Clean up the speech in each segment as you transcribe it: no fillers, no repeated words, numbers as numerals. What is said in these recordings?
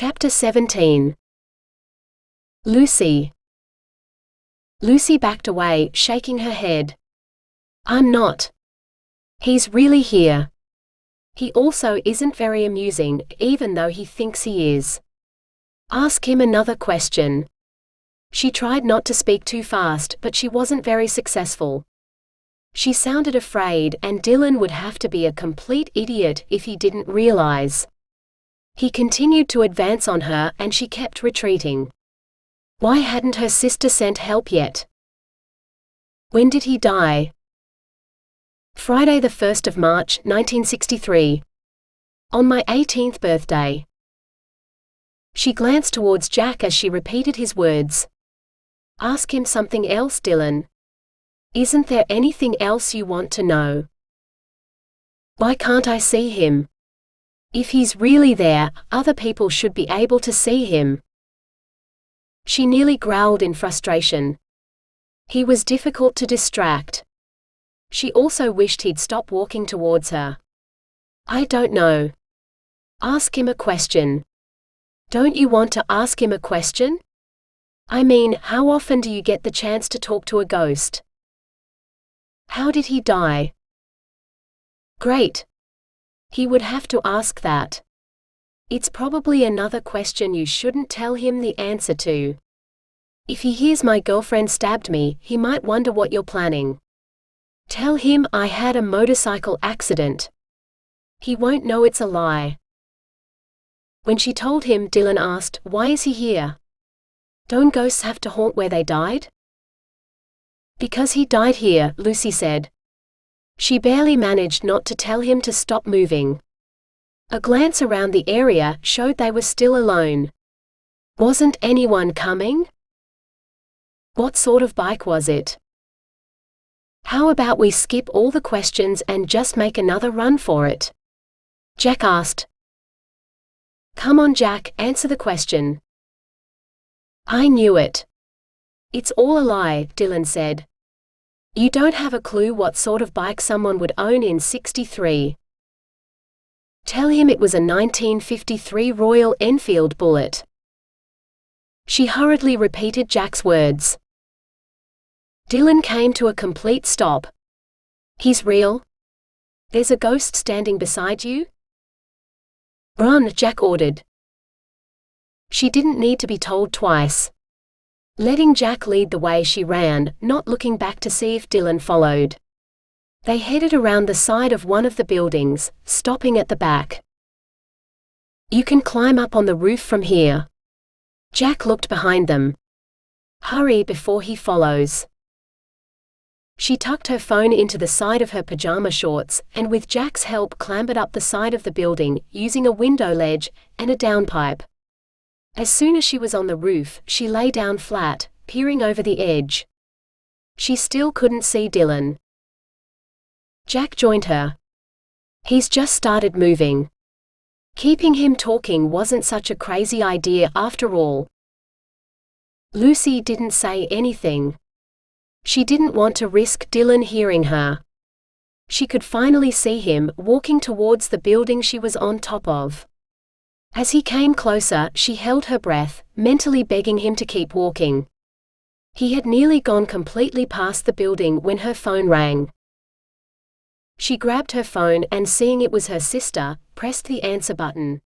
Chapter 17. Lucy. Lucy backed away, shaking her head. I'm not. He's really here. He also isn't very amusing, even though he thinks he is. Ask him another question. She tried not to speak too fast, but she wasn't very successful. She sounded afraid, and Dylan would have to be a complete idiot if he didn't realize. He continued to advance on her, and she kept retreating. Why hadn't her sister sent help yet? When did he die? Friday the 1st of March, 1963. On my 18th birthday. She glanced towards Jack as she repeated his words. Ask him something else, Dylan. Isn't there anything else you want to know? Why can't I see him? If he's really there, other people should be able to see him. She nearly growled in frustration. He was difficult to distract. She also wished he'd stop walking towards her. I don't know. Ask him a question. Don't you want to ask him a question? I mean, how often do you get the chance to talk to a ghost? How did he die? Great. He would have to ask that. It's probably another question you shouldn't tell him the answer to. If he hears my girlfriend stabbed me, he might wonder what you're planning. Tell him I had a motorcycle accident. He won't know it's a lie. When she told him, Dylan asked, why is he here? Don't ghosts have to haunt where they died? Because he died here, Lucy said. She barely managed not to tell him to stop moving. A glance around the area showed they were still alone. Wasn't anyone coming? What sort of bike was it? How about we skip all the questions and just make another run for it? Jack asked. Come on, Jack, answer the question. I knew it. It's all a lie, Dylan said. You don't have a clue what sort of bike someone would own in '63. Tell him it was a 1953 Royal Enfield Bullet. She hurriedly repeated Jack's words. Dylan came to a complete stop. He's real? There's a ghost standing beside you? Run, Jack ordered. She didn't need to be told twice. Letting Jack lead the way, she ran, not looking back to see if Dylan followed. They headed around the side of one of the buildings, stopping at the back. You can climb up on the roof from here. Jack looked behind them. Hurry before he follows. She tucked her phone into the side of her pajama shorts, and with Jack's help clambered up the side of the building, using a window ledge and a downpipe. As soon as she was on the roof, she lay down flat, peering over the edge. She still couldn't see Dylan. Jack joined her. He's just started moving. Keeping him talking wasn't such a crazy idea after all. Lucy didn't say anything. She didn't want to risk Dylan hearing her. She could finally see him walking towards the building she was on top of. As he came closer, she held her breath, mentally begging him to keep walking. He had nearly gone completely past the building when her phone rang. She grabbed her phone and, seeing it was her sister, pressed the answer button.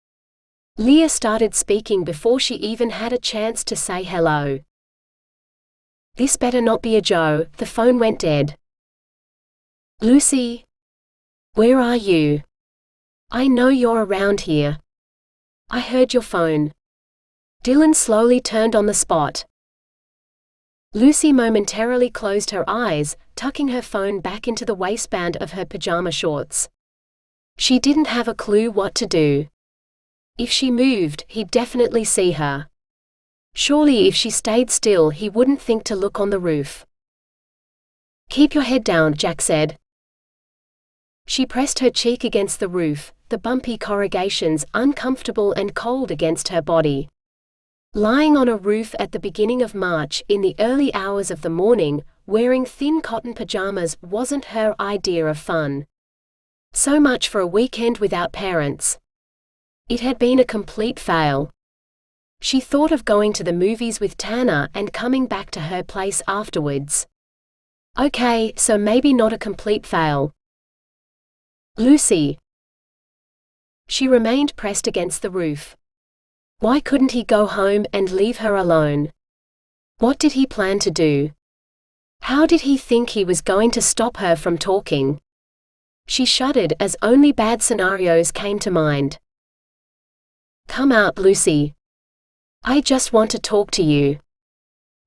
Leah started speaking before she even had a chance to say hello. This better not be a Joe, the phone went dead. Lucy? Where are you? I know you're around here. I heard your phone. Dylan slowly turned on the spot. Lucy momentarily closed her eyes, tucking her phone back into the waistband of her pajama shorts. She didn't have a clue what to do. If she moved, he'd definitely see her. Surely if she stayed still, he wouldn't think to look on the roof. Keep your head down, Jack said. She pressed her cheek against the roof, the bumpy corrugations uncomfortable and cold against her body. Lying on a roof at the beginning of March, in the early hours of the morning, wearing thin cotton pajamas wasn't her idea of fun. So much for a weekend without parents. It had been a complete fail. She thought of going to the movies with Tanner and coming back to her place afterwards. Okay, so maybe not a complete fail. Lucy. She remained pressed against the roof. Why couldn't he go home and leave her alone? What did he plan to do? How did he think he was going to stop her from talking? She shuddered as only bad scenarios came to mind. Come out, Lucy. I just want to talk to you.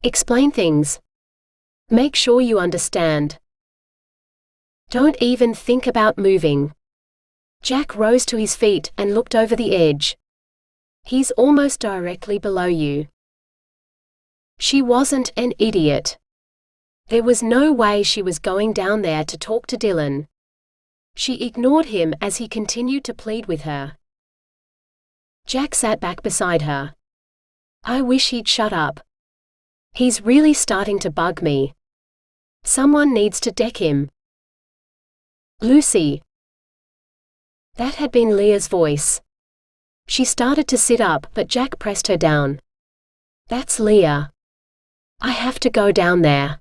Explain things. Make sure you understand. Don't even think about moving. Jack rose to his feet and looked over the edge. He's almost directly below you. She wasn't an idiot. There was no way she was going down there to talk to Dylan. She ignored him as he continued to plead with her. Jack sat back beside her. I wish he'd shut up. He's really starting to bug me. Someone needs to deck him. Lucy. That had been Leah's voice. She started to sit up, but Jack pressed her down. That's Leah. I have to go down there.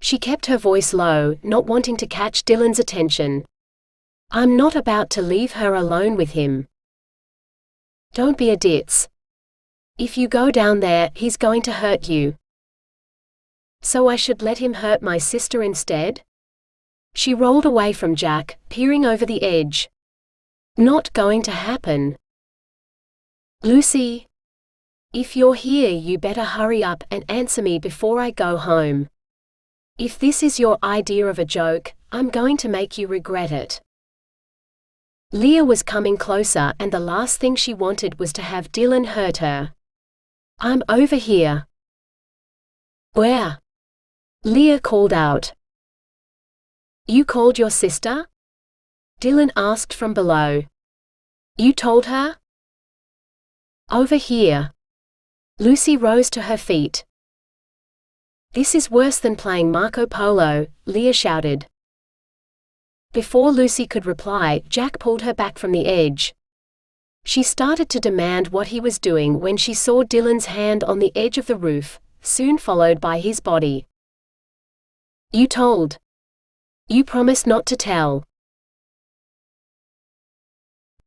She kept her voice low, not wanting to catch Dylan's attention. I'm not about to leave her alone with him. Don't be a ditz. If you go down there, he's going to hurt you. So I should let him hurt my sister instead? She rolled away from Jack, peering over the edge. Not going to happen. Lucy. If you're here, you better hurry up and answer me before I go home. If this is your idea of a joke, I'm going to make you regret it. Leah was coming closer, and the last thing she wanted was to have Dylan hurt her. I'm over here. Where? Leah called out. You called your sister? Dylan asked from below. You told her? Over here. Lucy rose to her feet. This is worse than playing Marco Polo, Leah shouted. Before Lucy could reply, Jack pulled her back from the edge. She started to demand what he was doing when she saw Dylan's hand on the edge of the roof, soon followed by his body. You told. You promised not to tell.